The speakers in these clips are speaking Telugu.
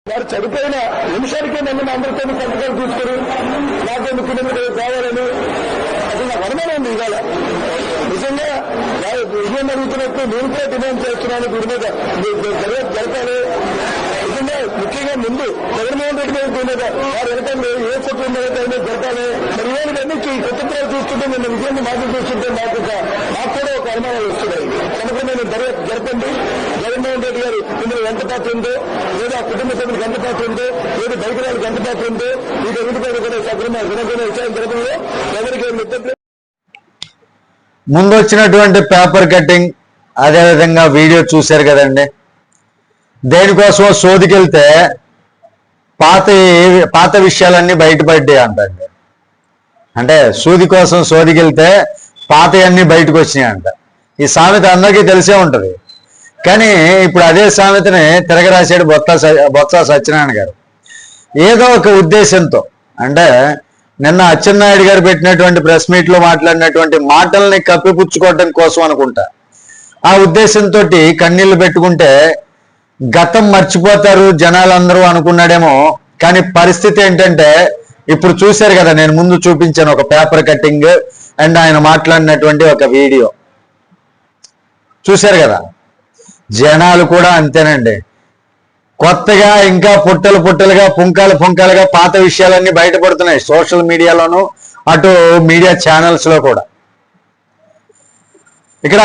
వారు చనిపోయిన నిమిషానికే నన్ను అందరితో సంతకాలు తీసుకుని నాకే ముఖ్యమంత్రి కావాలని అసలు నాకు అనుమానం ఉంది. ఇవాళ నిజంగా విజయం అడుగుతున్నట్టు నేను కూడా డిమాండ్ చేస్తున్నాను. దీని మీద దర్యాప్తు జరపాలి. నిజంగా ముఖ్యంగా ముందు జగన్మోహన్ రెడ్డి గారి దీని మీద వారు వెనకండి ఏ సభ్యుల మీద జరపాలి. మరి ఇవన్నీ కుటుంబాలు చూస్తుంటే నిన్న విజయాన్ని మాటలు చూస్తుంటే నాకు కూడా ఒక అనుమానాలు వస్తున్నాయి. సమగ్రమైన దర్యాప్తు జరపండి. జగన్మోహన్ రెడ్డి గారు ఇందులో ఎంత పాత్ర ఉందో, లేదా కుటుంబ సభ్యులకు ఎంత పాత్ర ఉందో, లేదా బయటకు ఎంత పాత్ర ఉందో, వీటన్నిటిపైన కూడా సమగ్రమైన విషయం జరపడంలో ఎవరికి ఇబ్బంది. ముందు వచ్చినటువంటి పేపర్ కటింగ్ అదేవిధంగా వీడియో చూశారు కదండి. దేనికోసం సోదికెళ్తే పాత విషయాలన్నీ బయటపడ్డాయి అంటండి. అంటే సూది కోసం సోదికెళ్తే పాతయన్నీ బయటకు వచ్చినాయి అంట. ఈ సామెత అందరికీ తెలిసే ఉంటది. కానీ ఇప్పుడు అదే సామెతని తిరగరాశాడు బొత్స సత్యనారాయణ గారు. ఏదో ఒక ఉద్దేశంతో, అంటే నిన్న అచ్చెన్నాయుడు గారు పెట్టినటువంటి ప్రెస్ మీట్ లో మాట్లాడినటువంటి మాటల్ని కప్పిపుచ్చుకోవడం కోసం అనుకుంటా. ఆ ఉద్దేశంతో కన్నీళ్లు పెట్టుకుంటే గతం మర్చిపోతారు జనాలందరూ అనుకున్నాడేమో. కానీ పరిస్థితి ఏంటంటే ఇప్పుడు చూశారు కదా, నేను ముందు చూపించాను ఒక పేపర్ కటింగ్ అండ్ ఆయన మాట్లాడినటువంటి ఒక వీడియో చూశారు కదా. జనాలు కూడా అంతేనండి. కొత్తగా ఇంకా పుట్టలుగా పుంకాలుగా పాత విషయాలన్నీ బయటపడుతున్నాయి సోషల్ మీడియాలోను, అటు మీడియా ఛానల్స్ లో కూడా. ఇక్కడ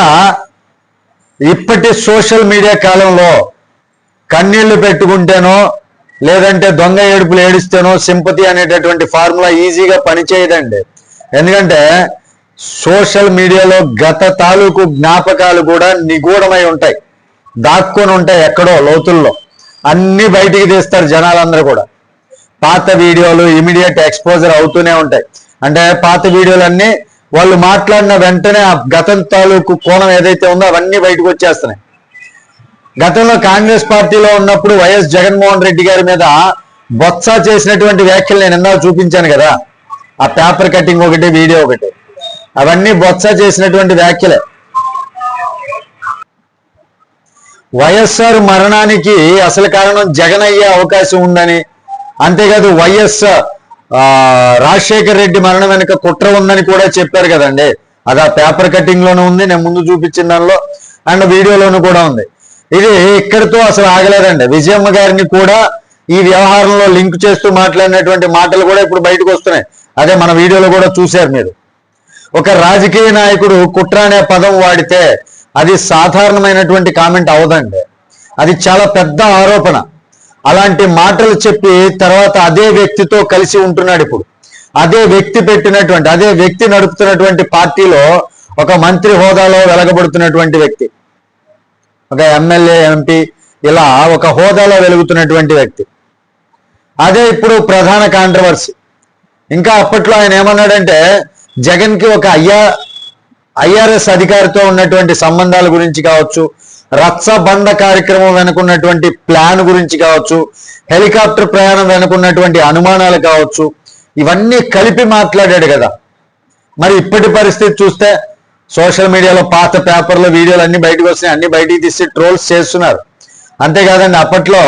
ఇప్పటి సోషల్ మీడియా కాలంలో కన్నీళ్లు పెట్టుకుంటేనో లేదంటే దొంగ ఏడుపులు ఏడిస్తేనో సింపతి అనేటటువంటి ఫార్ములా ఈజీగా పనిచేయదండి. ఎందుకంటే సోషల్ మీడియాలో గత తాలూకు జ్ఞాపకాలు కూడా నిగూఢమై ఉంటాయి, దాక్కొని ఉంటాయి ఎక్కడో లోతుల్లో. అన్ని బయటికి తీస్తారు జనాలందరూ కూడా. పాత వీడియోలు ఇమీడియట్ ఎక్స్పోజర్ అవుతూనే ఉంటాయి. అంటే పాత వీడియోలన్నీ వాళ్ళు మాట్లాడిన వెంటనే ఆ గతం తాలూకు కోణం ఏదైతే ఉందో అవన్నీ బయటకు వచ్చేస్తున్నాయి. గతంలో కాంగ్రెస్ పార్టీలో ఉన్నప్పుడు వైఎస్ జగన్మోహన్ రెడ్డి గారి మీద బొత్స చేసినటువంటి వ్యాఖ్యలు నేను ఇందాక చూపించాను కదా. ఆ పేపర్ కటింగ్ ఒకటి, వీడియో ఒకటి, అవన్నీ బొత్స చేసినటువంటి వ్యాఖ్యలే. వైఎస్ఆర్ మరణానికి అసలు కారణం జగన్ అయ్యే అవకాశం ఉందని, అంతేకాదు వైఎస్ రాజశేఖర్ రెడ్డి మరణం వెనుక కుట్ర ఉందని కూడా చెప్పారు కదండి. అది ఆ పేపర్ కటింగ్ లోనూ ఉంది, నేను ముందు చూపించిన దానిలో అండ్ వీడియోలోనూ కూడా ఉంది. ఇది ఇక్కడితో అసలు ఆగలేదండి. విజయమ్మ గారిని కూడా ఈ వ్యవహారంలో లింక్ చేస్తూ మాట్లాడినటువంటి మాటలు కూడా ఇప్పుడు బయటకు వస్తున్నాయి. అదే మన వీడియోలో కూడా చూశారు మీరు. ఒక రాజకీయ నాయకుడు కుట్ర అనే పదం వాడితే అది సాధారణమైనటువంటి కామెంట్ అవదండి. అది చాలా పెద్ద ఆరోపణ. అలాంటి మాటలు చెప్పి తర్వాత అదే వ్యక్తితో కలిసి ఉంటున్నాడు. ఇప్పుడు అదే వ్యక్తి పెట్టినటువంటి, అదే వ్యక్తి నడుపుతున్నటువంటి పార్టీలో ఒక మంత్రి హోదాలో వెలగబడుతున్నటువంటి వ్యక్తి, ఒక ఎమ్మెల్యే, ఎంపీ, ఇలా ఒక హోదాలో వెలుగుతున్నటువంటి వ్యక్తి. అదే ఇప్పుడు ప్రధాన కాంట్రవర్సీ. ఇంకా అప్పట్లో ఆయన ఏమన్నాడంటే జగన్కి ఒక ఐఆర్ఎస్ అధికారితో ఉన్నటువంటి సంబంధాల గురించి కావచ్చు, రచ్చబండ కార్యక్రమం వెనుకున్నటువంటి ప్లాన్ గురించి కావచ్చు, హెలికాప్టర్ ప్రయాణం వెనుకున్నటువంటి అనుమానాలు కావచ్చు, ఇవన్నీ కలిపి మాట్లాడాడు కదా. మరి ఇప్పటి పరిస్థితి చూస్తే సోషల్ మీడియాలో పాత పేపర్లు వీడియోలు అన్ని బయటకు వస్తున్నాయి, అన్ని బయటికి తీసి ట్రోల్స్ చేస్తున్నారు. అంతేకాదండి, అప్పట్లో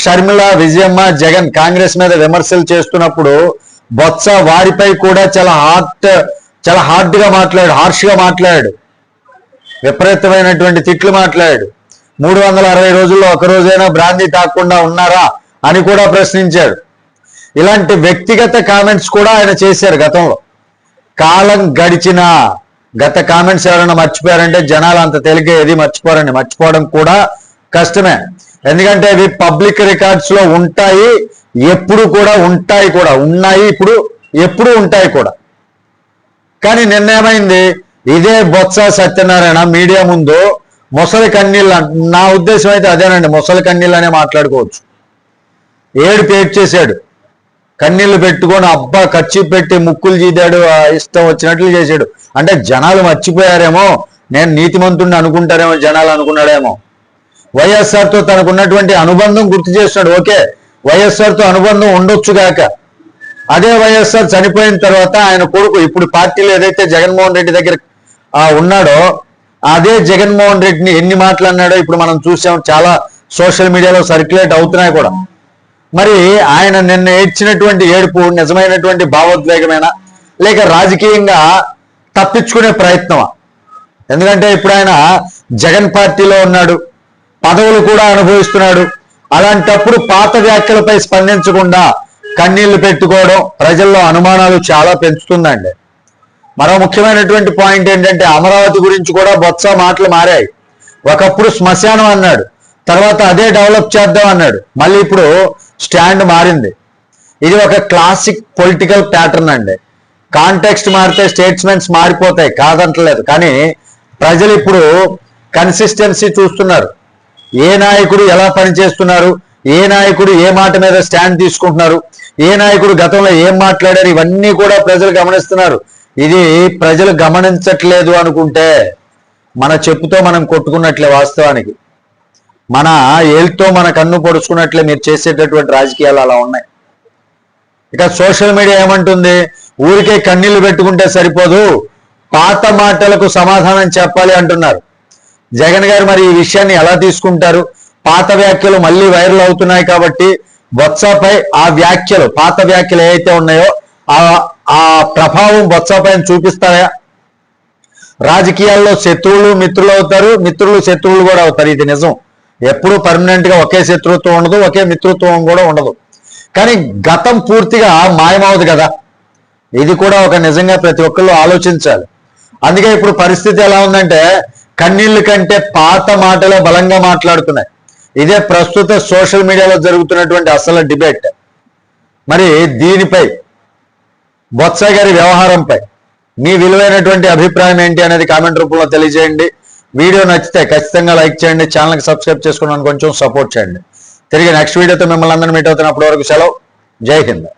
షర్మిల, విజయమ్మ, జగన్ కాంగ్రెస్ మీద విమర్శలు చేస్తున్నప్పుడు బొత్స వారిపై కూడా చాలా హార్డ్ గా మాట్లాడాడు, హార్ష్ గా మాట్లాడాడు, విపరీతమైనటువంటి తిట్లు మాట్లాడాడు. 360 రోజుల్లో ఒక రోజైనా బ్రాందీ తాగకుండా ఉన్నారా అని కూడా ప్రశ్నించాడు. ఇలాంటి వ్యక్తిగత కామెంట్స్ కూడా ఆయన చేశారు గతంలో. కాలం గడిచిన గత కామెంట్స్ ఎవరైనా మర్చిపోయారంటే జనాలు అంత తేలిక ఏది మర్చిపోరండి. మర్చిపోవడం కూడా కష్టమే. ఎందుకంటే అవి పబ్లిక్ రికార్డ్స్ లో ఉంటాయి, ఎప్పుడు కూడా ఉంటాయి, కూడా ఉన్నాయి, ఇప్పుడు ఎప్పుడు ఉంటాయి కూడా. కానీ నిన్నేమైంది, ఇదే బొత్స సత్యనారాయణ మీడియా ముందు ముసలి కన్నీళ్ళు, నా ఉద్దేశం అయితే అదేనండి, ముసలి కన్నీళ్ళు అనే మాట్లాడుకోవచ్చు. ఏడు చేశాడు, కన్నీళ్లు పెట్టుకొని అబ్బా ఖర్చు పెట్టి ముక్కులు చీదాడు, ఇష్టం వచ్చినట్లు చేశాడు. అంటే జనాలు మర్చిపోయారేమో, నేను నీతిమంతుడిని అనుకుంటారేమో జనాలు అనుకున్నాడేమో. వైఎస్ఆర్తో తనకున్నటువంటి అనుబంధం గుర్తు చేస్తున్నాడు. ఓకే, వైఎస్ఆర్తో అనుబంధం ఉండొచ్చుగాక. అదే వైఎస్ఆర్ చనిపోయిన తర్వాత ఆయన కొడుకు ఇప్పుడు పార్టీలో ఏదైతే జగన్మోహన్ రెడ్డి దగ్గర ఉన్నాడో అదే జగన్మోహన్ రెడ్డిని ఎన్ని మాట్లాడినాడో ఇప్పుడు మనం చూసాం. చాలా సోషల్ మీడియాలో సర్క్యులేట్ అవుతున్నాయి కూడా. మరి ఆయన నిన్న ఏడ్చినటువంటి ఏడుపు నిజమైనటువంటి భావోద్వేగమేనా లేక రాజకీయంగా తప్పించుకునే ప్రయత్నమా? ఎందుకంటే ఇప్పుడు ఆయన జగన్ పార్టీలో ఉన్నాడు, పదవులు కూడా అనుభవిస్తున్నాడు. అలాంటప్పుడు పాత వ్యాఖ్యలపై స్పందించకుండా కన్నీళ్లు పెట్టుకోవడం ప్రజల్లో అనుమానాలు చాలా పెంచుతుందండి. మరో ముఖ్యమైనటువంటి పాయింట్ ఏంటంటే అమరావతి గురించి కూడా బొత్స మాటలు మారాయి. ఒకప్పుడు శ్మశానం అన్నాడు, తర్వాత అదే డెవలప్ చేద్దాం అన్నాడు, మళ్ళీ ఇప్పుడు స్టాండ్ మారింది. ఇది ఒక క్లాసిక్ పొలిటికల్ ప్యాటర్న్ అండి. కాంటెక్స్ట్ మారితే స్టేట్స్మెంట్స్ మారిపోతాయి, కాదంటలేదు. కానీ ప్రజలు ఇప్పుడు కన్సిస్టెన్సీ చూస్తున్నారు. ఏ నాయకుడు ఎలా పనిచేస్తున్నారు, ఏ నాయకుడు ఏ మాట మీద స్టాండ్ తీసుకుంటున్నారు, ఏ నాయకుడు గతంలో ఏం మాట్లాడారు, ఇవన్నీ కూడా ప్రజలు గమనిస్తున్నారు. ఇది ప్రజలు గమనించట్లేదు అనుకుంటే మన చెప్పుతో మనం కొట్టుకున్నట్లే. వాస్తవానికి మన ఏళ్ళతో మన కన్ను పొడుచుకున్నట్లే మీరు చేసేటటువంటి రాజకీయాలు అలా ఉన్నాయి. ఇక సోషల్ మీడియా ఏమంటుంది, ఊరికే కన్నీళ్లు పెట్టుకుంటే సరిపోదు, పాత మాటలకు సమాధానం చెప్పాలి అంటున్నారు. జగన్ గారు మరి ఈ విషయాన్ని ఎలా తీసుకుంటారు? పాత వ్యాఖ్యలు మళ్ళీ వైరల్ అవుతున్నాయి కాబట్టి బొత్సపై ఆ వ్యాఖ్యలు, పాత వ్యాఖ్యలు ఏవైతే ఉన్నాయో ఆ ప్రభావం బొత్సపైన చూపిస్తాయా? రాజకీయాల్లో శత్రువులు మిత్రులు అవుతారు, మిత్రులు శత్రువులు కూడా అవుతారు. ఇది నిజం. ఎప్పుడూ పర్మనెంట్ గా ఒకే శత్రుత్వం ఉండదు, ఒకే మిత్రుత్వం కూడా ఉండదు. కానీ గతం పూర్తిగా మాయమవుదు కదా, ఇది కూడా ఒక నిజంగా ప్రతి ఒక్కళ్ళు ఆలోచించాలి. అందుకే ఇప్పుడు పరిస్థితి ఎలా ఉందంటే కన్నీళ్ళ కంటే పాత మాటలే బలంగా మాట్లాడుతున్నాయి. ఇదే ప్రస్తుత సోషల్ మీడియాలో జరుగుతున్నటువంటి అసలు డిబేట్. మరి దీనిపై బొత్స గారి వ్యవహారంపై మీ విలువైనటువంటి అభిప్రాయం ఏంటి అనేది కామెంట్ రూపంలో తెలియజేయండి. వీడియో నచ్చితే ఖచ్చితంగా లైక్ చేయండి, ఛానల్కి సబ్స్క్రైబ్ చేసుకున్నాను కొంచెం సపోర్ట్ చేయండి. తిరిగి నెక్స్ట్ వీడియోతో మిమ్మల్ని అందరినీ మీట్ అవుతున్నప్పటి వరకు సెలవు. జై హింద్.